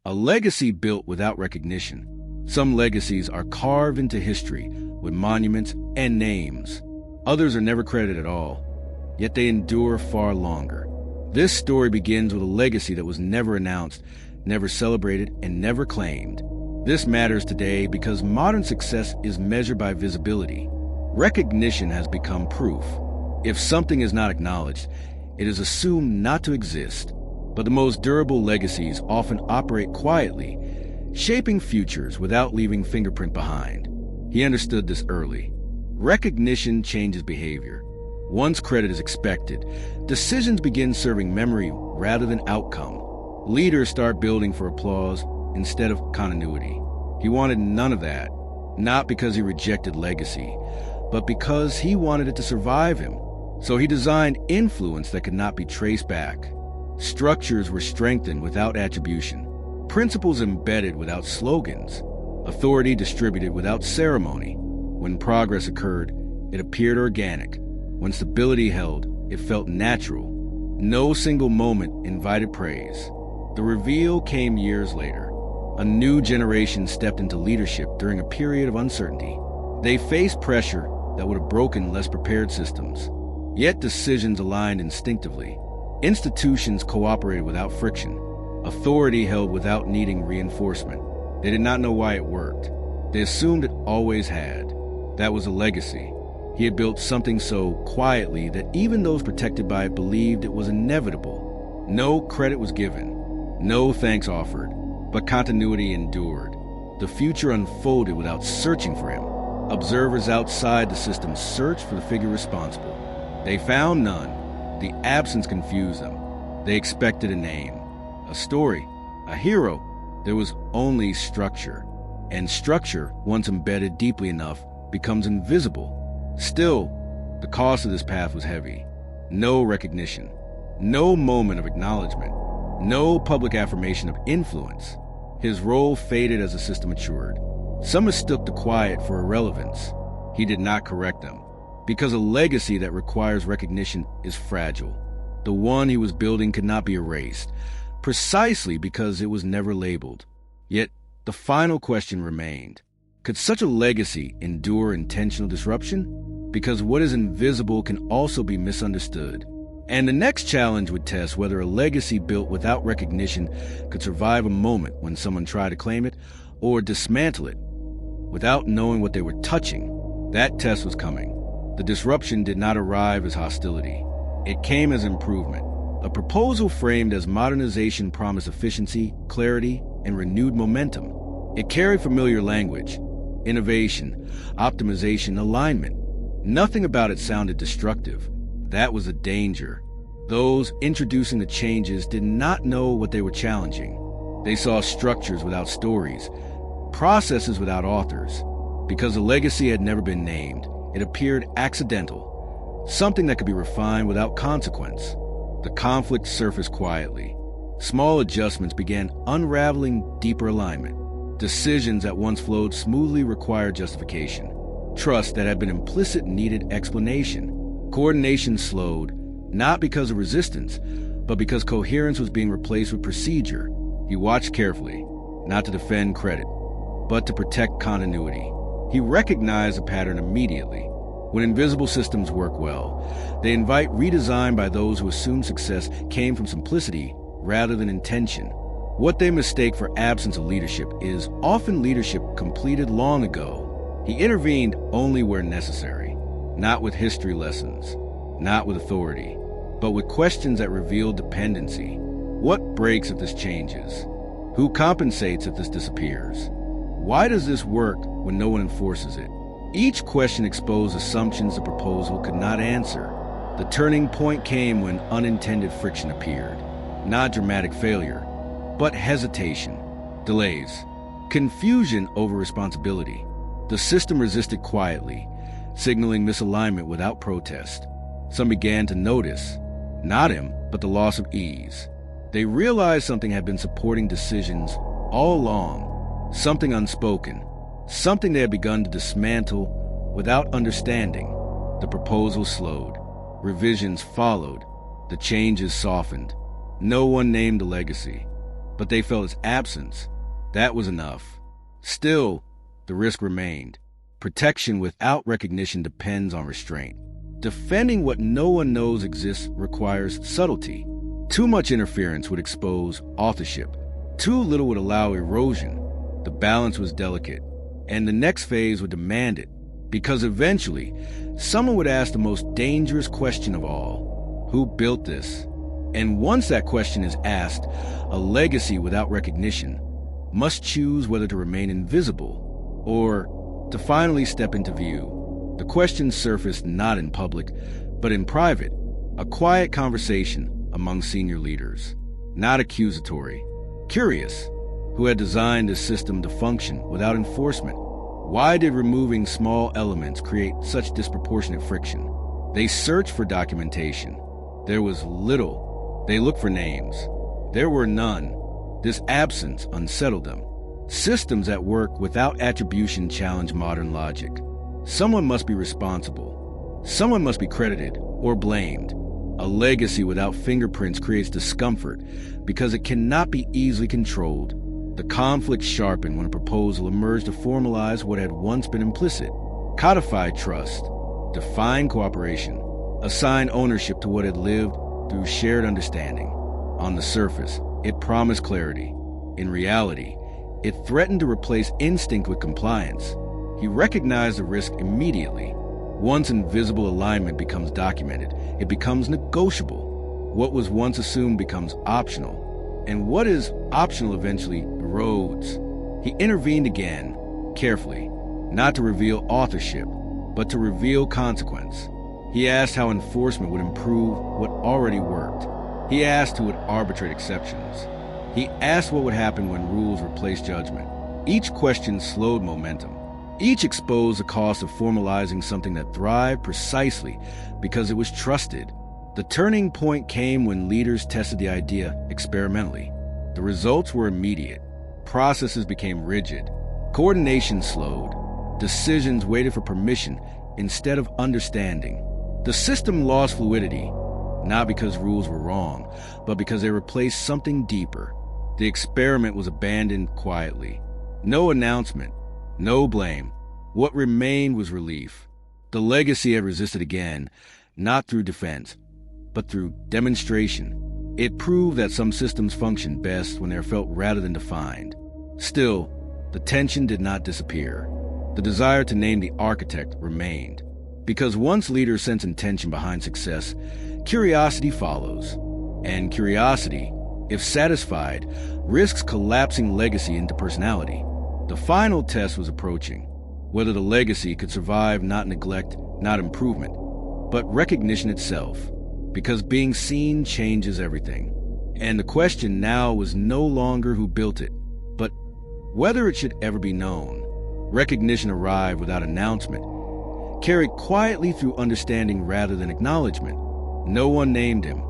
A legacy built without recognition. Some legacies are carved into history with monuments and names. Others are never credited at all, yet they endure far longer. This story begins with a legacy that was never announced, never celebrated, and never claimed. This matters today because modern success is measured by visibility. Recognition has become proof. If something is not acknowledged, it is assumed not to exist. But the most durable legacies often operate quietly, shaping futures without leaving fingerprint behind. He understood this early. Recognition changes behavior. Once credit is expected, decisions begin serving memory rather than outcome. Leaders start building for applause instead of continuity. He wanted none of that, not because he rejected legacy, but because he wanted it to survive him. So he designed influence that could not be traced back. Structures were strengthened without attribution, principles embedded without slogans, authority distributed without ceremony. When progress occurred, it appeared organic. When stability held, it felt natural. No single moment invited praise. The reveal came years later. A new generation stepped into leadership during a period of uncertainty. They faced pressure that would have broken less prepared systems. Yet decisions aligned instinctively. Institutions cooperated without friction. Authority held without needing reinforcement. They did not know why it worked. They assumed it always had. That was a legacy. He had built something so quietly that even those protected by it believed it was inevitable. No credit was given, no thanks offered, but continuity endured. The future unfolded without searching for him. Observers outside the system searched for the figure responsible. They found none. The absence confused them. They expected a name, a story, a hero. There was only structure. And structure, once embedded deeply enough, becomes invisible. Still, the cost of this path was heavy. No recognition, no moment of acknowledgement, no public affirmation of influence. His role faded as the system matured. Some mistook the quiet for irrelevance. He did not correct them, because a legacy that requires recognition is fragile. The one he was building could not be erased, precisely because it was never labeled. Yet, the final question remained. Could such a legacy endure intentional disruption? Because what is invisible can also be misunderstood. And the next challenge would test whether a legacy built without recognition could survive a moment when someone tried to claim it or dismantle it without knowing what they were touching. That test was coming. The disruption did not arrive as hostility. It came as improvement. A proposal framed as modernization promised efficiency, clarity, and renewed momentum. It carried familiar language: innovation, optimization, alignment. Nothing about it sounded destructive. That was a danger. Those introducing the changes did not know what they were challenging. They saw structures without stories, processes without authors. Because the legacy had never been named, it appeared accidental, something that could be refined without consequence. The conflict surfaced quietly. Small adjustments began unraveling deeper alignment. Decisions that once flowed smoothly required justification. Trust that had been implicit needed explanation. Coordination slowed, not because of resistance, but because coherence was being replaced with procedure. He watched carefully, not to defend credit, but to protect continuity. He recognized a pattern immediately. When invisible systems work well, they invite redesign by those who assume success came from simplicity rather than intention. What they mistake for absence of leadership is often leadership completed long ago. He intervened only where necessary, not with history lessons, not with authority, but with questions that reveal dependency. What breaks if this changes? Who compensates if this disappears? Why does this work when no one enforces it? Each question exposed assumptions the proposal could not answer. The turning point came when unintended friction appeared. Not dramatic failure, but hesitation, delays, confusion over responsibility. The system resisted quietly, signaling misalignment without protest. Some began to notice, not him, but the loss of ease. They realized something had been supporting decisions all along, something unspoken, something they had begun to dismantle without understanding. The proposal slowed. Revisions followed. The changes softened. No one named the legacy. but they felt its absence. That was enough. Still, the risk remained. Protection without recognition depends on restraint. Defending what no one knows exists requires subtlety. Too much interference would expose authorship. Too little would allow erosion. The balance was delicate, and the next phase would demand it, because eventually, someone would ask the most dangerous question of all: who built this? And once that question is asked, a legacy without recognition must choose whether to remain invisible or to finally step into view. The question surfaced not in public, but in private, a quiet conversation among senior leaders, not accusatory, curious, who had designed this system to function without enforcement. Why did removing small elements create such disproportionate friction? They searched for documentation. There was little. They looked for names. There were none. This absence unsettled them. Systems at work without attribution challenge modern logic. Someone must be responsible. Someone must be credited or blamed. A legacy without fingerprints creates discomfort because it cannot be easily controlled. The conflict sharpened when a proposal emerged to formalize what had once been implicit, codify trust, define cooperation, assign ownership to what had lived through shared understanding. On the surface, it promised clarity. In reality, it threatened to replace instinct with compliance. He recognized the risk immediately. Once invisible alignment becomes documented, it becomes negotiable. What was once assumed becomes optional, and what is optional eventually erodes. He intervened again, carefully, not to reveal authorship, but to reveal consequence. He asked how enforcement would improve what already worked. He asked who would arbitrate exceptions. He asked what would happen when rules replaced judgment. Each question slowed momentum. Each exposed the cost of formalizing something that thrived precisely because it was trusted. The turning point came when leaders tested the idea experimentally. The results were immediate. Processes became rigid. Coordination slowed. Decisions waited for permission instead of understanding. The system lost fluidity, not because rules were wrong, but because they replaced something deeper. The experiment was abandoned quietly. No announcement, no blame. What remained was relief. The legacy had resisted again, not through defense, but through demonstration. It proved that some systems function best when they are felt rather than defined. Still, the tension did not disappear. The desire to name the architect remained. Because once leaders sense intention behind success, curiosity follows. And curiosity, if satisfied, risks collapsing legacy into personality. The final test was approaching. Whether the legacy could survive not neglect, not improvement, but recognition itself. Because being seen changes everything. And the question now was no longer who built it, but whether it should ever be known. Recognition arrived without announcement, carried quietly through understanding rather than acknowledgement. No one named him.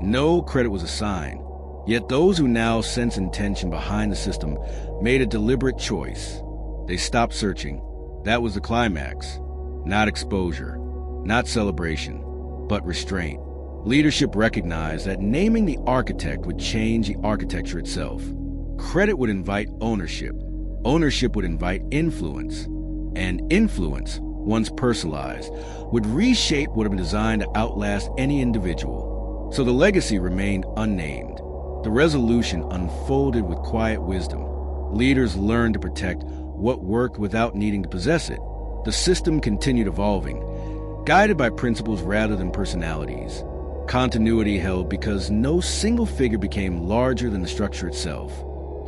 No credit was assigned. Yet those who now sense intention behind the system made a deliberate choice. They stopped searching. That was the climax. Not exposure, not celebration, but restraint. Leadership recognized that naming the architect would change the architecture itself. Credit would invite ownership. Ownership would invite influence. And influence, once personalized, would reshape what had been designed to outlast any individual. So the legacy remained unnamed. The resolution unfolded with quiet wisdom. Leaders learned to protect what worked without needing to possess it. The system continued evolving, guided by principles rather than personalities. Continuity held because no single figure became larger than the structure itself.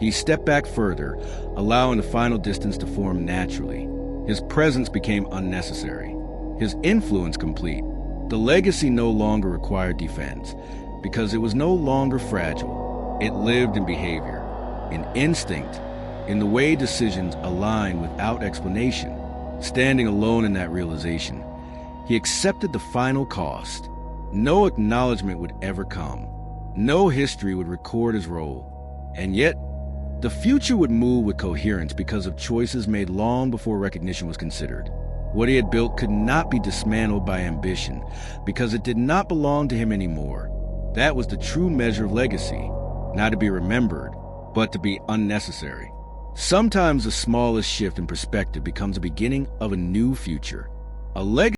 He stepped back further, allowing the final distance to form naturally. His presence became unnecessary, his influence complete. The legacy no longer required defense, because it was no longer fragile. It lived in behavior, in instinct, in the way decisions align without explanation. Standing alone in that realization, he accepted the final cost. No acknowledgement would ever come. No history would record his role. And yet, the future would move with coherence because of choices made long before recognition was considered. What he had built could not be dismantled by ambition because it did not belong to him anymore. That was the true measure of legacy, not to be remembered, but to be unnecessary. Sometimes the smallest shift in perspective becomes the beginning of a new future. A legacy